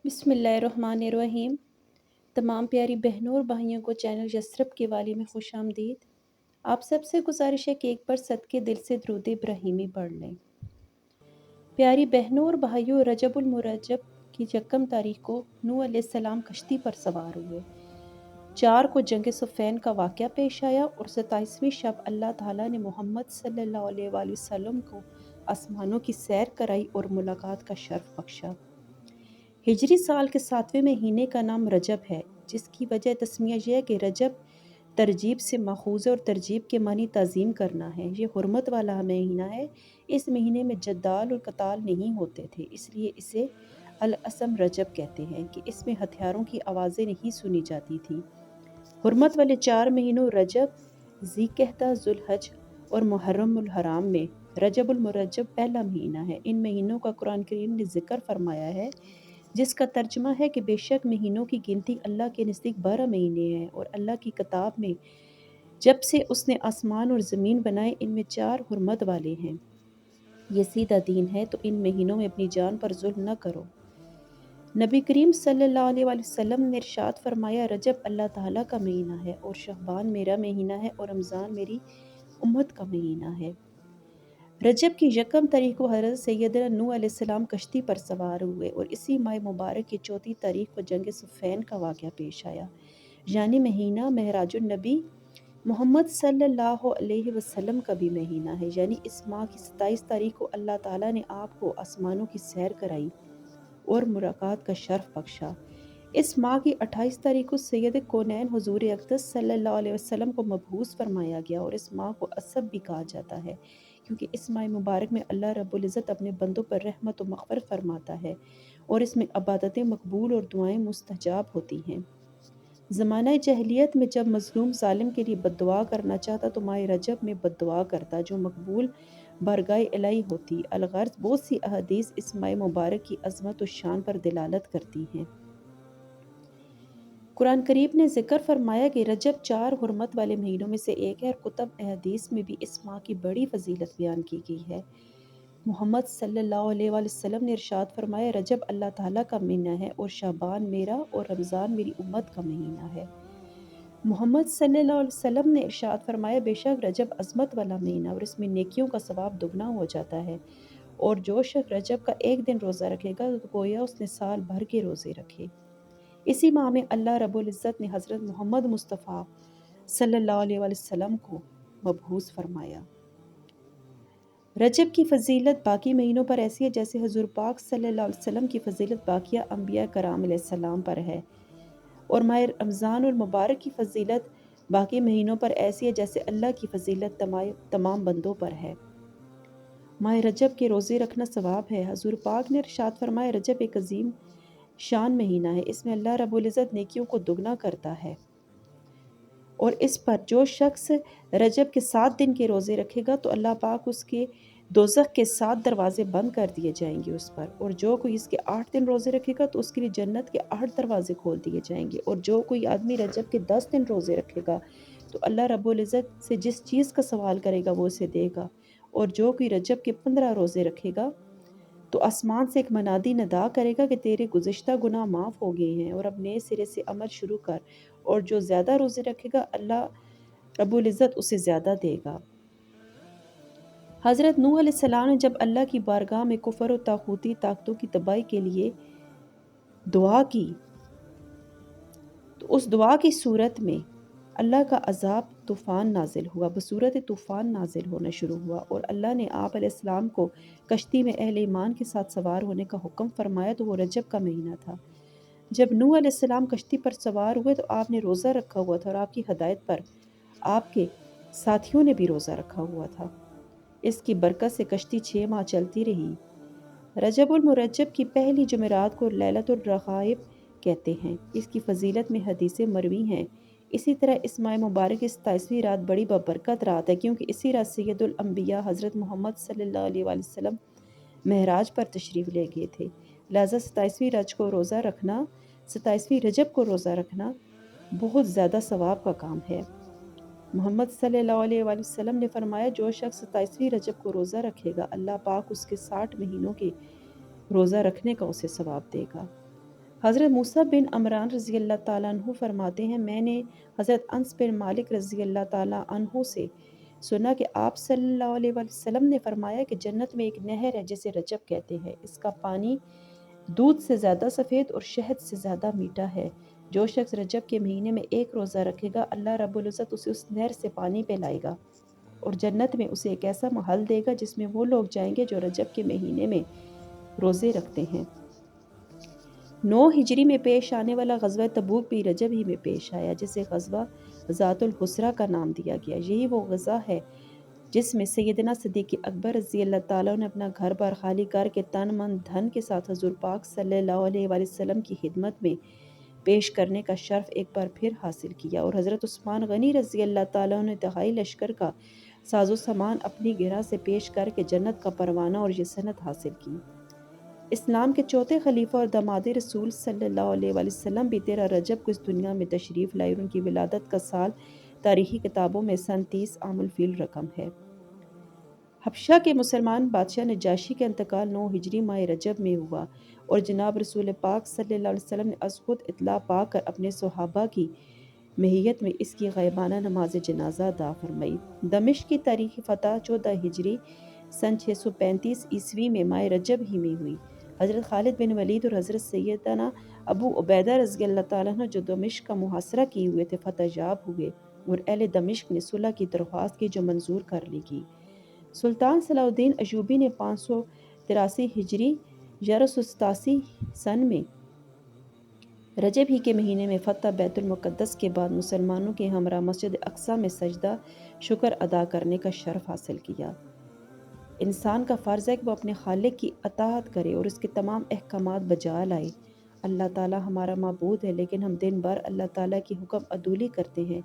بسم اللہ الرحمن الرحیم۔ تمام پیاری بہنوں اور بھائیوں کو چینل یسرب کے والی میں خوش آمدید۔ آپ سب سے گزارش ہے کہ ایک بار صدقے دل سے درود ابراہیمی پڑھ لیں۔ پیاری بہنوں اور بھائیوں، رجب المرجب کی یکم تاریخ کو نوح علیہ السلام کشتی پر سوار ہوئے۔ 4 کو جنگ صفین کا واقعہ پیش آیا اور 27ویں شب اللہ تعالیٰ نے محمد صلی اللہ علیہ وآلہ وسلم کو آسمانوں کی سیر کرائی اور ملاقات کا شرف بخشا۔ ہجری سال کے 7ویں مہینے کا نام رجب ہے، جس کی وجہ تسمیہ یہ ہے کہ رجب ترجیب سے ماخوذ ہے اور ترجیب کے معنی تعظیم کرنا ہے۔ یہ حرمت والا مہینہ ہے۔ اس مہینے میں جدال اور قتال نہیں ہوتے تھے، اس لیے اسے الاسم رجب کہتے ہیں کہ اس میں ہتھیاروں کی آوازیں نہیں سنی جاتی تھیں۔ حرمت والے 4 مہینوں رجب، ذی القعدہ، ذوالحج اور محرم الحرام میں رجب المرجب پہلا مہینہ ہے۔ ان مہینوں کا قرآن کریم نے ذکر فرمایا ہے، جس کا ترجمہ ہے کہ بے شک مہینوں کی گنتی اللہ کے نزدیک 12 مہینے ہیں، اور اللہ کی کتاب میں جب سے اس نے آسمان اور زمین بنائے ان میں 4 حرمت والے ہیں۔ یہ سیدھا دین ہے، تو ان مہینوں میں اپنی جان پر ظلم نہ کرو۔ نبی کریم صلی اللہ علیہ وآلہ وسلم نے ارشاد فرمایا، رجب اللہ تعالیٰ کا مہینہ ہے، اور شعبان میرا مہینہ ہے، اور رمضان میری امت کا مہینہ ہے۔ رجب کی یکم تاریخ کو حضرت سیدنا نوح علیہ السلام کشتی پر سوار ہوئے اور اسی ماہ مبارک کی 4 تاریخ کو جنگ صفین کا واقعہ پیش آیا، یعنی مہینہ معراج النبی محمد صلی اللہ علیہ وسلم کا بھی مہینہ ہے، یعنی اس ماہ کی 27 تاریخ کو اللہ تعالیٰ نے آپ کو آسمانوں کی سیر کرائی اور ملاقات کا شرف بخشا۔ اس ماہ کی 28 تاریخ کو سید کونین حضور اقدس صلی اللہ علیہ وسلم کو مبعوث فرمایا گیا، اور اس ماہ کو اسب بھی کہا جاتا ہے، کیونکہ اس ماہ مبارک میں اللہ رب العزت اپنے بندوں پر رحمت و مغفرت فرماتا ہے، اور اس میں عبادتیں مقبول اور دعائیں مستجاب ہوتی ہیں۔ زمانہ جاہلیت میں جب مظلوم ظالم کے لیے بد دعا کرنا چاہتا تو ماہ رجب میں بد دعا کرتا، جو مقبول بارگاہ الہی ہوتی۔ الغرض بہت سی احادیث اس ماہ مبارک کی عظمت و شان پر دلالت کرتی ہیں۔ قرآن کریم نے ذکر فرمایا کہ رجب 4 حرمت والے مہینوں میں سے ایک ہے، اور کتب احادیث میں بھی اس ماہ کی بڑی فضیلت بیان کی گئی ہے۔ محمد صلی اللہ علیہ وآلہ وسلم نے ارشاد فرمایا، رجب اللہ تعالیٰ کا مہینہ ہے، اور شعبان میرا اور رمضان میری امت کا مہینہ ہے۔ محمد صلی اللہ علیہ وسلم نے ارشاد فرمایا، بے شک رجب عظمت والا مہینہ، اور اس میں نیکیوں کا ثواب دگنا ہو جاتا ہے، اور جو شخص رجب کا ایک دن روزہ رکھے گا تو گویا اس نے سال بھر کے روزے رکھے۔ اسی ماہ میں اللہ رب العزت نے حضرت محمد مصطفیٰ صلی اللہ علیہ وآلہ وسلم کو مبعوث فرمایا۔ رجب کی فضیلت باقی مہینوں پر ایسی ہے جیسے حضور پاک صلی اللہ علیہ وسلم کی فضیلت باقیہ انبیاء کرام علیہ السلام پر ہے، اور ماہ رمضان المبارک کی فضیلت باقی مہینوں پر ایسی ہے جیسے اللہ کی فضیلت تمام بندوں پر ہے۔ ماہ رجب کے روزے رکھنا ثواب ہے۔ حضور پاک نے ارشاد فرمایا، رجب ایک عظیم شان مہینہ ہے، اس میں اللہ رب العزت نیکیوں کو دگنا کرتا ہے، اور اس پر جو شخص رجب کے 7 دن کے روزے رکھے گا تو اللہ پاک اس کے دوزخ کے 7 دروازے بند کر دیے جائیں گے اس پر، اور جو کوئی اس کے 8 دن روزے رکھے گا تو اس کے لیے جنت کے 8 دروازے کھول دیے جائیں گے، اور جو کوئی آدمی رجب کے 10 دن روزے رکھے گا تو اللہ رب العزت سے جس چیز کا سوال کرے گا وہ اسے دے گا، اور جو کوئی رجب کے 15 روزے رکھے گا تو آسمان سے ایک منادی ندا کرے گا کہ تیرے گزشتہ گناہ معاف ہو گئے ہیں، اور اب نئے سرے سے عمل شروع کر، اور جو زیادہ روزے رکھے گا اللہ رب العزت اسے زیادہ دے گا۔ حضرت نوح علیہ السلام نے جب اللہ کی بارگاہ میں کفر و طاغوتی طاقتوں کی تباہی کے لیے دعا کی تو اس دعا کی صورت میں اللہ کا عذاب طوفان نازل ہوا، بصورت طوفان نازل ہونا شروع ہوا، اور اللہ نے آپ علیہ السلام کو کشتی میں اہل ایمان کے ساتھ سوار ہونے کا حکم فرمایا، تو وہ رجب کا مہینہ تھا۔ جب نوح علیہ السلام کشتی پر سوار ہوئے تو آپ نے روزہ رکھا ہوا تھا، اور آپ کی ہدایت پر آپ کے ساتھیوں نے بھی روزہ رکھا ہوا تھا۔ اس کی برکت سے کشتی 6 ماہ چلتی رہی۔ رجب المرجب کی پہلی جمعرات کو لیلۃ الرغائب کہتے ہیں۔ اس کی فضیلت میں حدیثیں مروی ہیں۔ اسی طرح اس ماہ مبارک کی 27ویں رات بڑی بابرکت رات ہے، کیونکہ اسی رات سید الانبیاء حضرت محمد صلی اللہ علیہ وآلہ وسلم معراج پر تشریف لے گئے تھے، لہٰذا 27ویں رجب کو روزہ رکھنا بہت زیادہ ثواب کا کام ہے۔ محمد صلی اللہ علیہ وآلہ وسلم نے فرمایا، جو شخص 27ویں رجب کو روزہ رکھے گا اللہ پاک اس کے 60 مہینوں کے روزہ رکھنے کا اسے ثواب دے گا۔ حضرت موسیٰ بن عمران رضی اللہ تعالیٰ عنہ فرماتے ہیں میں نے حضرت انس بن مالک رضی اللہ تعالیٰ عنہ سے سنا کہ آپ صلی اللہ علیہ وسلم نے فرمایا کہ جنت میں ایک نہر ہے جسے رجب کہتے ہیں، اس کا پانی دودھ سے زیادہ سفید اور شہد سے زیادہ میٹھا ہے۔ جو شخص رجب کے مہینے میں ایک روزہ رکھے گا اللہ رب العزت اسے اس نہر سے پانی پلائے گا اور جنت میں اسے ایک ایسا محل دے گا جس میں وہ لوگ جائیں گے جو رجب کے مہینے میں روزے رکھتے ہیں۔ 9 ہجری میں پیش آنے والا غزوہ تبوک بھی رجب ہی میں پیش آیا جسے غزوہ ذات الحسرہ کا نام دیا گیا۔ یہی وہ غزہ ہے جس میں سیدنا صدیق اکبر رضی اللہ تعالیٰ نے اپنا گھر بار خالی کر کے تن من دھن کے ساتھ حضور پاک صلی اللہ علیہ وآلہ وسلم کی خدمت میں پیش کرنے کا شرف ایک بار پھر حاصل کیا، اور حضرت عثمان غنی رضی اللہ تعالیٰ نے دہائی لشکر کا ساز و سامان اپنی گرہ سے پیش کر کے جنت کا پروانہ اور یہ سند حاصل کی۔ اسلام کے چوتھے خلیفہ اور داماد رسول صلی اللہ علیہ وآلہ وسلم بھی 13 رجب کو اس دنیا میں تشریف لائے اور ان کی ولادت کا سال تاریخی کتابوں میں سن 30 عام الفیل رقم ہے۔ حبشہ کے مسلمان بادشاہ نجاشی کا انتقال 9 ہجری ماہ رجب میں ہوا اور جناب رسول پاک صلی اللہ علیہ وسلم نے از خود اطلاع پا کر اپنے صحابہ کی مہیت میں اس کی غائبانہ نماز جنازہ ادا فرمائی۔ دمشق کی تاریخی فتح 14 ہجری سن 635 عیسوی میں ماہ رجب ہی میں ہوئی۔ حضرت خالد بن ولید اور حضرت سیدنا ابو عبیدہ رضی اللہ تعالیٰ عنہ جو دمشق کا محاصرہ کیے ہوئے تھے فتح یاب ہوئے اور اہل دمشق نے صلح کی درخواست کی جو منظور کر لی گئی۔ سلطان صلاح الدین ایوبی نے 583 ہجری 1187 سن میں رجب ہی کے مہینے میں فتح بیت المقدس کے بعد مسلمانوں کے ہمراہ مسجد اقصیٰ میں سجدہ شکر ادا کرنے کا شرف حاصل کیا۔ انسان کا فرض ہے کہ وہ اپنے خالق کی اطاعت کرے اور اس کے تمام احکامات بجا لائے۔ اللہ تعالیٰ ہمارا معبود ہے لیکن ہم دن بھر اللہ تعالیٰ کی حکم عدولی کرتے ہیں،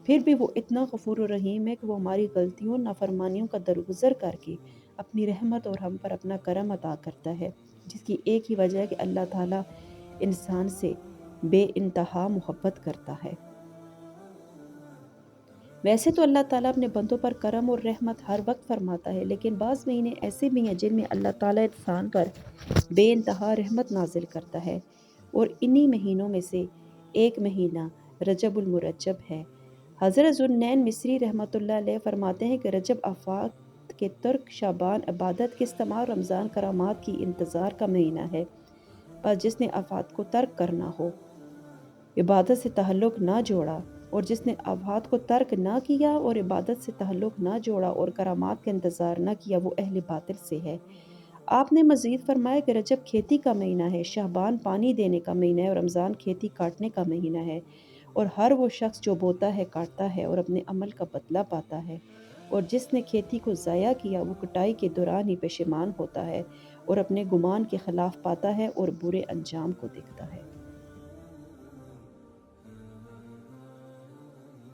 پھر بھی وہ اتنا غفور و رحیم ہے کہ وہ ہماری غلطیوں اور نافرمانیوں کا درگزر کر کے اپنی رحمت اور ہم پر اپنا کرم عطا کرتا ہے، جس کی ایک ہی وجہ ہے کہ اللہ تعالیٰ انسان سے بے انتہا محبت کرتا ہے۔ ویسے تو اللہ تعالیٰ اپنے بندوں پر کرم اور رحمت ہر وقت فرماتا ہے، لیکن بعض مہینے ایسے بھی ہیں جن میں اللہ تعالیٰ انسان پر بے انتہا رحمت نازل کرتا ہے، اور انہی مہینوں میں سے ایک مہینہ رجب المرجب ہے۔ حضرت ذوالنین مصری رحمۃ اللہ علیہ فرماتے ہیں کہ رجب آفات کے ترک، شعبان عبادت کے استعمال، رمضان کرامات کی انتظار کا مہینہ ہے۔ بس جس نے آفات کو ترک کرنا ہو، عبادت سے تعلق نہ جوڑا، اور جس نے آفات کو ترک نہ کیا اور عبادت سے تعلق نہ جوڑا اور کرامات کا انتظار نہ کیا، وہ اہل باطل سے ہے۔ آپ نے مزید فرمایا کہ رجب کھیتی کا مہینہ ہے، شعبان پانی دینے کا مہینہ ہے اور رمضان کھیتی کاٹنے کا مہینہ ہے، اور ہر وہ شخص جو بوتا ہے کاٹتا ہے اور اپنے عمل کا بدلہ پاتا ہے، اور جس نے کھیتی کو ضائع کیا وہ کٹائی کے دوران ہی پشیمان ہوتا ہے اور اپنے گمان کے خلاف پاتا ہے اور برے انجام کو دیکھتا ہے۔